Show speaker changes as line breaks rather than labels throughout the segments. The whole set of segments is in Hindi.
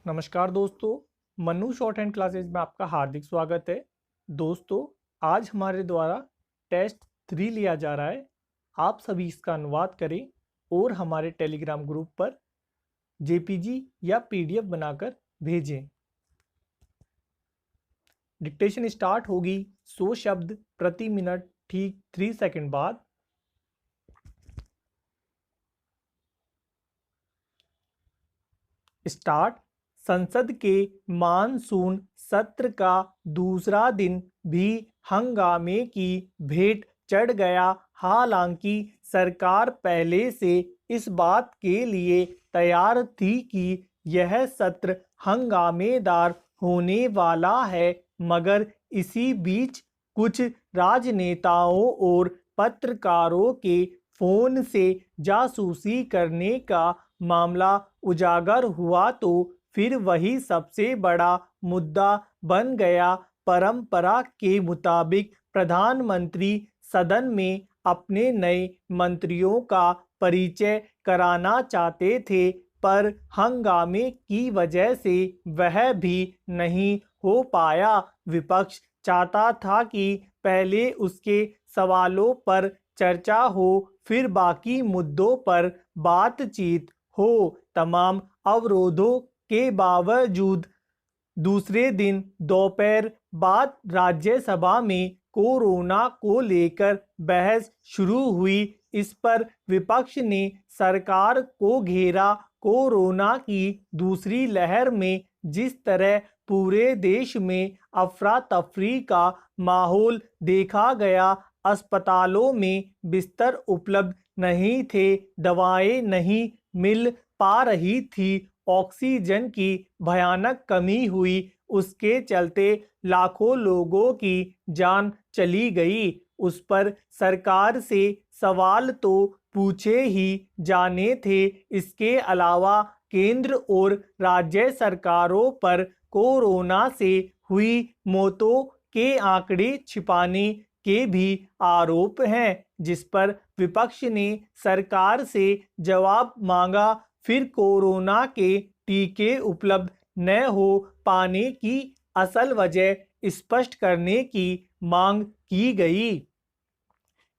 नमस्कार दोस्तों, मन्नू शॉर्ट हैंड क्लासेज में आपका हार्दिक स्वागत है। दोस्तों, आज हमारे द्वारा टेस्ट 3 लिया जा रहा है। आप सभी इसका अनुवाद करें और हमारे टेलीग्राम ग्रुप पर जेपीजी या पीडीएफ बनाकर भेजें। डिक्टेशन स्टार्ट होगी 100 शब्द प्रति मिनट ठीक 3 सेकंड बाद। स्टार्ट। संसद के मानसून सत्र का दूसरा दिन भी हंगामे की भेंट चढ़ गया। हालांकि सरकार पहले से इस बात के लिए तैयार थी कि यह सत्र हंगामेदार होने वाला है, मगर इसी बीच कुछ राजनेताओं और पत्रकारों के फोन से जासूसी करने का मामला उजागर हुआ तो फिर वही सबसे बड़ा मुद्दा बन गया। परंपरा के मुताबिक प्रधानमंत्री सदन में अपने नए मंत्रियों का परिचय कराना चाहते थे, पर हंगामे की वजह से वह भी नहीं हो पाया। विपक्ष चाहता था कि पहले उसके सवालों पर चर्चा हो, फिर बाकी मुद्दों पर बातचीत हो। तमाम अवरोधों के बावजूद दूसरे दिन दोपहर बाद राज्यसभा में कोरोना को लेकर बहस शुरू हुई। इस पर विपक्ष ने सरकार को घेरा। कोरोना की दूसरी लहर में जिस तरह पूरे देश में अफरा तफरी का माहौल देखा गया, अस्पतालों में बिस्तर उपलब्ध नहीं थे, दवाएं नहीं मिल पा रही थी, ऑक्सीजन की भयानक कमी हुई, उसके चलते लाखों लोगों की जान चली गई। उस पर सरकार से सवाल तो पूछे ही जाने थे। इसके अलावा केंद्र और राज्य सरकारों पर कोरोना से हुई मौतों के आंकड़े छिपाने के भी आरोप हैं, जिस पर विपक्ष ने सरकार से जवाब मांगा। फिर कोरोना के टीके उपलब्ध न हो पाने की असल वजह स्पष्ट करने की मांग की गई।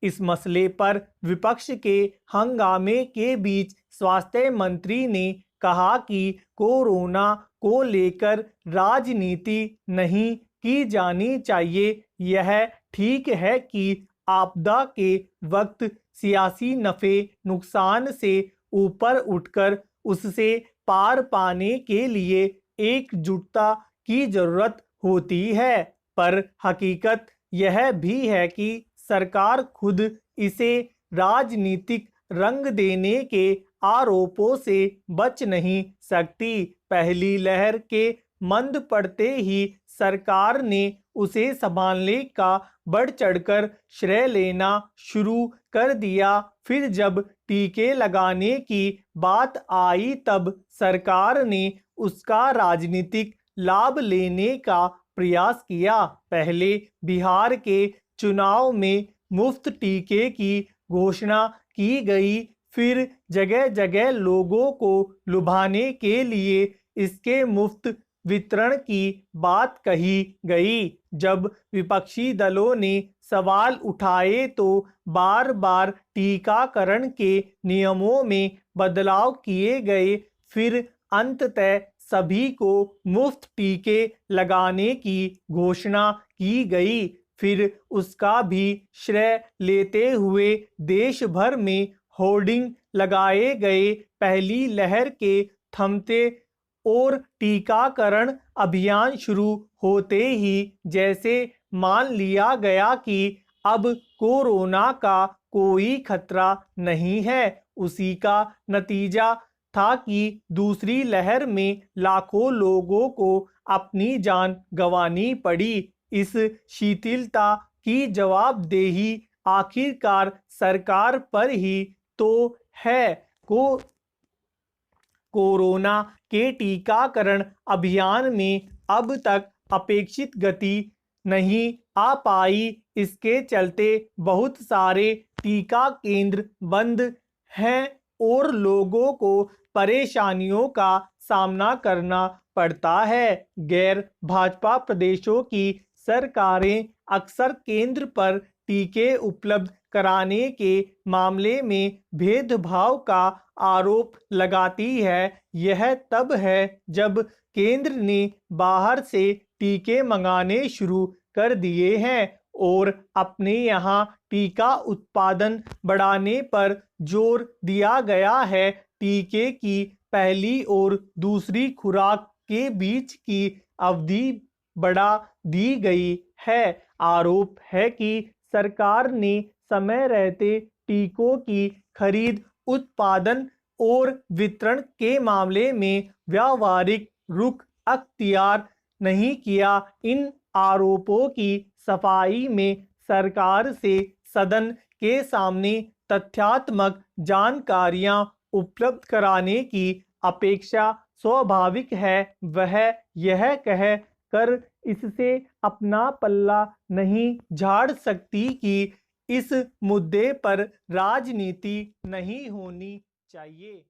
इस मसले पर विपक्ष के हंगामे के बीच स्वास्थ्य मंत्री ने कहा कि कोरोना को लेकर राजनीति नहीं की जानी चाहिए। यह ठीक है कि आपदा के वक्त सियासी नफे नुकसान से ऊपर उठकर उससे पार पाने के लिए एकजुटता की जरूरत होती है, पर हकीकत यह भी है कि सरकार खुद इसे राजनीतिक रंग देने के आरोपों से बच नहीं सकती। पहली लहर के मंद पड़ते ही सरकार ने उसे संभालने का बढ़ चढ़कर श्रेय लेना शुरू कर दिया। फिर जब टीके लगाने की बात आई, तब सरकार ने उसका राजनीतिक लाभ लेने का प्रयास किया। पहले बिहार के चुनाव में मुफ्त टीके की घोषणा की गई, फिर जगह जगह लोगों को लुभाने के लिए इसके मुफ्त वितरण की बात कही गई। जब विपक्षी दलों ने सवाल उठाए तो बार बार टीकाकरण के नियमों में बदलाव किए गए। फिर अंततः सभी को मुफ्त टीके लगाने की घोषणा की गई। फिर उसका भी श्रेय लेते हुए देश भर में होर्डिंग लगाए गए। पहली लहर के थमते और टीकाकरण अभियान शुरू होते ही जैसे मान लिया गया कि अब कोरोना का कोई खतरा नहीं है, उसी का नतीजा था कि दूसरी लहर में लाखों लोगों को अपनी जान गंवानी पड़ी। इस शिथिलता की जवाबदेही आखिरकार सरकार पर ही तो है। कोरोना के टीकाकरण अभियान में अब तक अपेक्षित गति नहीं आ पाई। इसके चलते बहुत सारे टीका केंद्र बंद हैं और लोगों को परेशानियों का सामना करना पड़ता है। गैर भाजपा प्रदेशों की सरकारें अक्सर केंद्र पर टीके उपलब्ध कराने के मामले में भेदभाव का आरोप लगाती है। यह तब है जब केंद्र ने बाहर से टीके मंगाने शुरू कर दिए हैं और अपने यहाँ टीका उत्पादन बढ़ाने पर जोर दिया गया है। टीके की पहली और दूसरी खुराक के बीच की अवधि बढ़ा दी गई है। आरोप है कि सरकार ने समय रहते टीकों की खरीद, उत्पादन और वितरण के मामले में व्यावहारिक रुख अख्तियार नहीं किया। इन आरोपों की सफाई में सरकार से सदन के सामने तथ्यात्मक जानकारियां उपलब्ध कराने की अपेक्षा स्वाभाविक है। वह यह कह कर इससे अपना पल्ला नहीं झाड़ सकती कि इस मुद्दे पर राजनीति नहीं होनी चाहिए।